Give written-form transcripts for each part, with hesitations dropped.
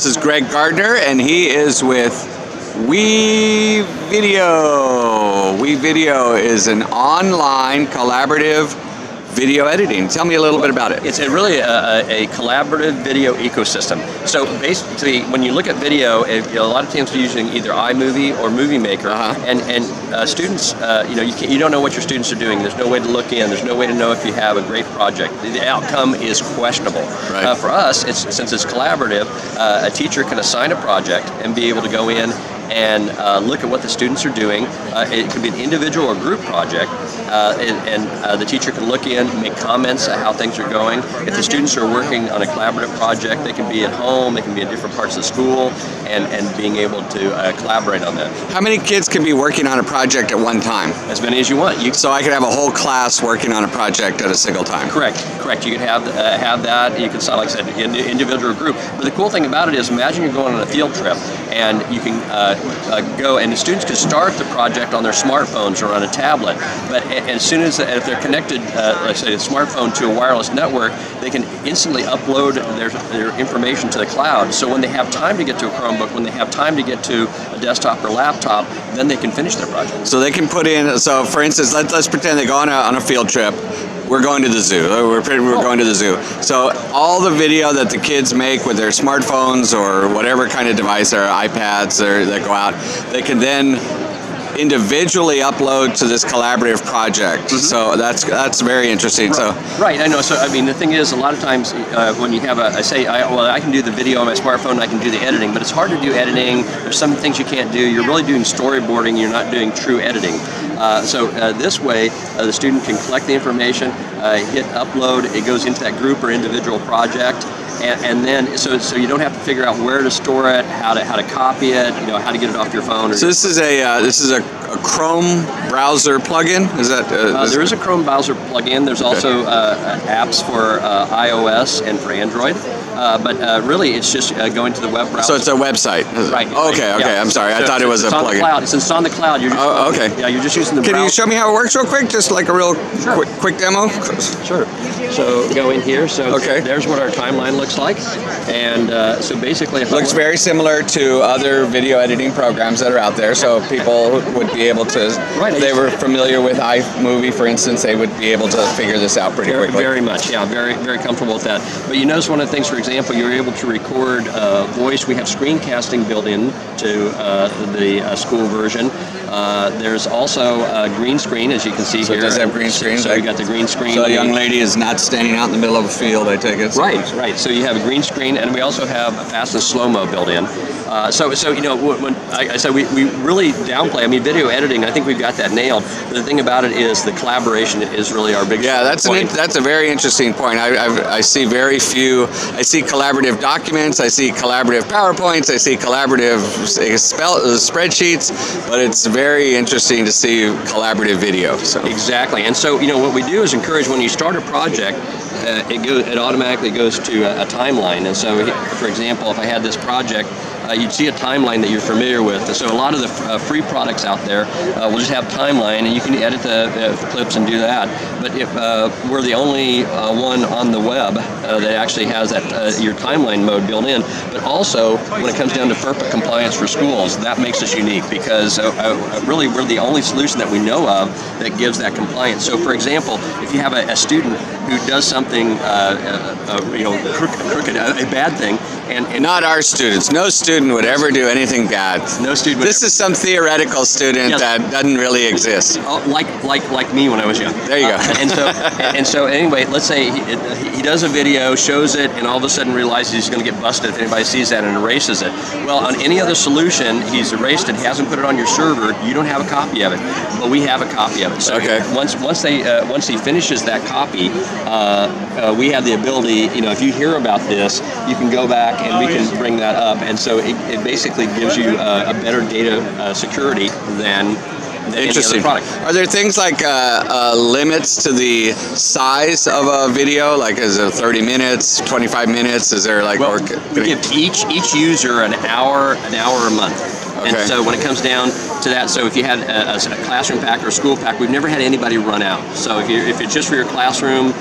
is Greg Gardner, and he is with WeVideo. WeVideo is an online collaborative video editing. Tell me a little bit about it. It's really a collaborative video ecosystem. So basically, when you look at video, a lot of times we're using either iMovie or Movie Maker, and students, you don't know what your students are doing. There's no way to look in. There's no way to know if you have a great project. The outcome is questionable. Right. For us, since it's collaborative, a teacher can assign a project and be able to go in and look at what the students are doing. It could be an individual or group project, and the teacher can look in, make comments on how things are going. If the students are working on a collaborative project, they can be at home, they can be in different parts of the school, and being able to collaborate on that. How many kids can be working on a project at one time? As many as you want. So I could have a whole class working on a project at a single time? Correct. You could have that. You could, like I said, individual or group. But the cool thing about it is, imagine you're going on a field trip, and you can go, and the students can start the project on their smartphones or on a tablet. But as soon as, if they're connected, let's say a smartphone to a wireless network, they can instantly upload their information to the cloud. So when they have time to get to a Chromebook, when they have time to get to a desktop or laptop, then they can finish their project. So they can put in, so for instance, let's pretend they go on a field trip. We're going to the zoo. We're going to the zoo. So all the video that the kids make with their smartphones or whatever kind of device, or iPads that go out, they can then individually upload to this collaborative project. So that's very interesting. Right. So right, I know. So I mean, the thing is, a lot of times when you have I can do the video on my smartphone, I can do the editing, but it's hard to do editing. There's some things you can't do. You're really doing storyboarding. You're not doing true editing. So this way, the student can collect the information, hit upload. It goes into that group or individual project. And then, so you don't have to figure out where to store it, how to copy it, how to get it off your phone. So this is a Chrome browser plugin. Is that? There is a Chrome browser plugin. There's also apps for iOS and for Android. But really, it's just going to the web browser. So it's a website. Right. Okay. Yeah. I'm sorry. I thought it was a plugin. Since it's on the cloud, you're just okay. Yeah, you're just using the browser. Can you show me how it works real quick? Just like a real quick demo. Sure. So go in here. So there's what our timeline looks like, and so basically, it looks very similar to other video editing programs that are out there. So people would be able to, if they were familiar with iMovie, for instance, they would be able to figure this out pretty quickly. Very much, yeah. Very comfortable with that. But you notice one of the things, for example, you're able to record voice. We have screencasting built in to the school version. There's also a green screen, as you can see here. So it does have green screen? So you got the green screen. So a young lady is not standing out in the middle of a field, I take it? Right. So you have a green screen, and we also have fast and slow-mo built in. So when I said we really downplay, video editing, I think we've got that nailed. But the thing about it is the collaboration is really our biggest point. That's a very interesting point. I see very few. I see collaborative documents. I see collaborative PowerPoints. I see collaborative spreadsheets. But it's very interesting to see collaborative video. So. Exactly. And so what we do is encourage, when you start a project, it automatically goes to a timeline. And so, for example, if I had this project, you'd see a timeline that you're familiar with. So a lot of the free products out there will just have timeline, and you can edit the clips and do that. But if we're the only one on the web that actually has that your timeline mode built in, but also when it comes down to FERPA compliance for schools, that makes us unique, because really we're the only solution that we know of that gives that compliance. So for example, if you have a student who does something crooked, a bad thing, and not our students. No student would ever do anything bad. No student. This is some theoretical student that doesn't really exist. Like me when I was young. There you go. And so anyway, let's say he does a video, shows it, and all of a sudden realizes he's going to get busted if anybody sees that and erases it. Well, on any other solution, he's erased it. He hasn't put it on your server. You don't have a copy of it, but we have a copy of it. So once he finishes that copy, we have the ability. If you hear about this, you can go back and we can bring that up. And so it basically gives you a better data security than Interesting. Are there things like limits to the size of a video? Like, is it 30 minutes, 25 minutes? Is there like? Well, we give each user an hour a month. And so when it comes down to that, so if you had a classroom pack or a school pack, we've never had anybody run out. So if it's just for your classroom,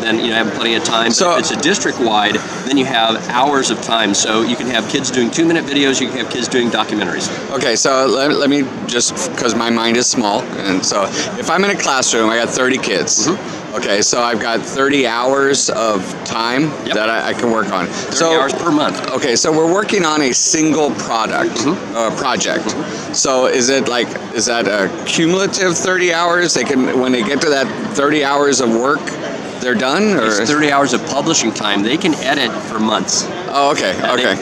then have plenty of time. So But if it's a district-wide, then you have hours of time. So you can have kids doing 2-minute videos, you can have kids doing documentaries. okay, so let me just, because my mind is small, and so if I'm in a classroom, I got 30 kids. Okay, so I've got 30 hours of time that I can work on. 30 hours per month. Okay, so we're working on a single project. So is that a cumulative 30 hours? They can, when they get to that 30 hours of work, they're done, or It's 30 hours of publishing time. They can edit for months. Oh, okay, okay.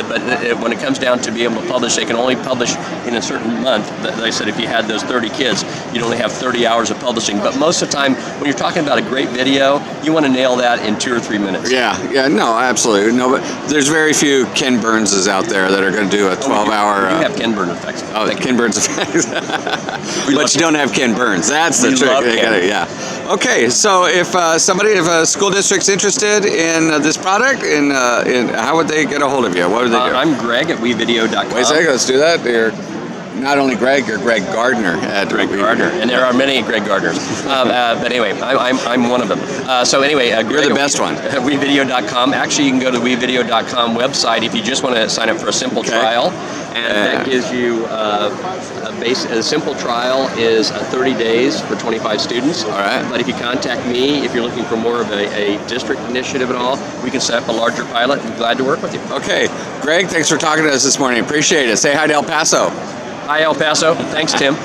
But when it comes down to be able to publish, they can only publish in a certain month. Like I said, if you had those 30 kids, you'd only have 30 hours of publishing. But most of the time, when you're talking about a great video, you want to nail that in 2 or 3 minutes. Yeah, no, absolutely. No, but there's very few Ken Burnses out there that are going to do a 12-hour. You have Ken Burn effects. Oh, Ken Burns effects. But you don't have Ken Burns. That's the trick. Love Ken. Yeah. Okay, so if if a school district's interested in this product, in how would they get a hold of you? What would they do? I'm Greg at WeVideo.com. Wait a second, let's do that. You're not only Greg, you're Greg Gardner at Greg Gardner, and there are many Greg Gardners. But anyway, I'm one of them. So anyway, you're the best one. At WeVideo.com. Actually, you can go to the WeVideo.com website if you just want to sign up for a simple trial, and that gives you a simple trial is 30 days for 25 students. All right. But if you contact me, if you're looking for more of a district initiative at all, we can set up a larger pilot. I'm glad to work with you. Okay, Greg, thanks for talking to us this morning. Appreciate it. Say hi to El Paso. Hi, El Paso. Thanks, Tim.